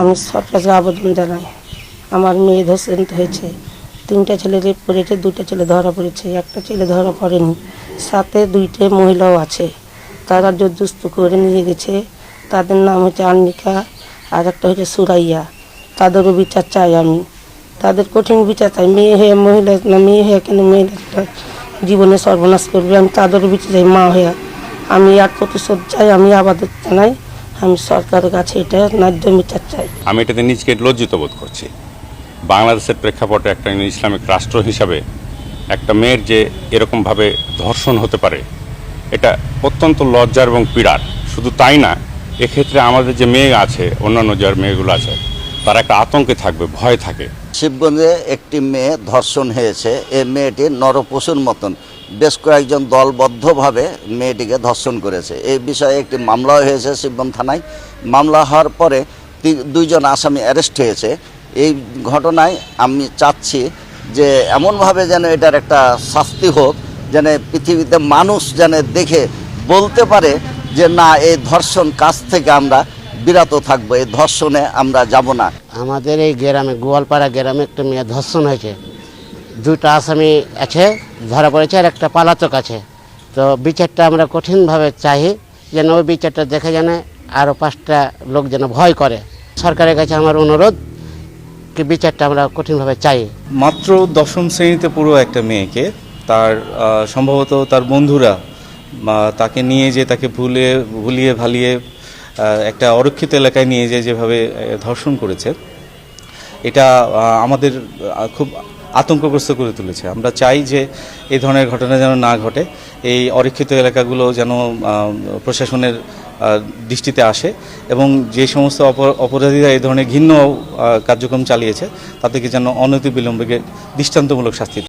আমি সরকারকে আবেদন জানাই, আমার মেয়ে ধর্ষণ হয়েছে, 3টা ছেলে রেপ করেছে, 2টা ছেলে ধরা পড়েছে, একটা ছেলে ধরা পড়েনি, সাথে 2টে মহিলাও আছে। তারা জোরজবরদস্তি করে নিয়ে গেছে। তাদের নাম হচ্ছে আন্নিকা আর একটা হচ্ছে সুরাইয়া। তাদেরও বিচার চাই আমি, তাদের কঠিন বিচার চাই। মেয়ে হয়ে মহিলা না, মেয়ে হয়ে কেন মহিলাটা জীবনে সর্বনাশ করবে, আমি তাদেরও বিচার চাই। মা হয়ে আমি আর প্রতিশোধ চাই, আমি আবেদন জানাই, আমি সরকারের কাছে এটা ন্যায্য বিচার চাই। আমি এটাতে নিজকে লজ্জিত বোধ করছি। বাংলাদেশের প্রেক্ষাপটে একটা ইসলামিক রাষ্ট্র হিসাবে একটা মেয়ের যে এরকমভাবে ধর্ষণ হতে পারে, এটা অত্যন্ত লজ্জার এবং পীড়ার। শুধু তাই না, এক্ষেত্রে আমাদের যে মেয়ে আছে, অন্যান্য যার মেয়েগুলো আছে, তারা একটা আতঙ্কে থাকবে, ভয় থাকে। শিবগঞ্জে একটি মেয়ে ধর্ষণ হয়েছে। এই মেয়েটি নরপশুর মতন বেশ কয়েকজন দলবদ্ধভাবে মেয়েটিকে ধর্ষণ করেছে। এই বিষয়ে একটি মামলা হয়েছে শিবগঞ্জ থানায়। মামলা হওয়ার পরে 2জন আসামি অ্যারেস্ট হয়েছে। এই ঘটনায় আমি চাচ্ছি যে এমনভাবে যেন এটার একটা শাস্তি হোক, যেন পৃথিবীতে মানুষ যেন দেখে বলতে পারে যে না, এই ধর্ষণ কাজ থেকে আমরা বিরত থাকবো, এই ধর্ষণে আমরা যাব না। আমাদের এই গ্রামে, গোয়ালপাড়া গ্রামে একটা মেয়ে ধর্ষণ হয়েছে। 2টা আসামি আছে, ধরা পড়েছে, আর একটা পলাতক আছে। তো বিচারটা আমরা কঠিনভাবে চাই, যেন ওই বিচারটা দেখে যেন আরও 5টা লোক যেন ভয় করে। সরকারের কাছে আমার অনুরোধ কি বিচারটা আমরা কঠিনভাবে চাই। মাত্র 10ম শ্রেণীতে পড়ো একটা মেয়েকে তার সম্ভবত তার বন্ধুরা তাকে নিয়ে যে তাকে ভুলিয়ে ভালিয়ে একটা অরক্ষিত এলাকায় নিয়ে যেভাবে ধর্ষণ করেছে, এটা আমাদের খুব আতঙ্কগ্রস্ত করে তুলেছে। আমরা চাই যে এই ধরনের ঘটনা যেন না ঘটে, এই অরক্ষিত এলাকাগুলো যেন প্রশাসনের দৃষ্টিতে আসে, এবং যে সমস্ত অপরাধীরা এই ধরনের ঘৃণ্য কার্যক্রম চালিয়েছে তাদেরকে যেন অনতিবিলম্বে দৃষ্টান্তমূলক শাস্তি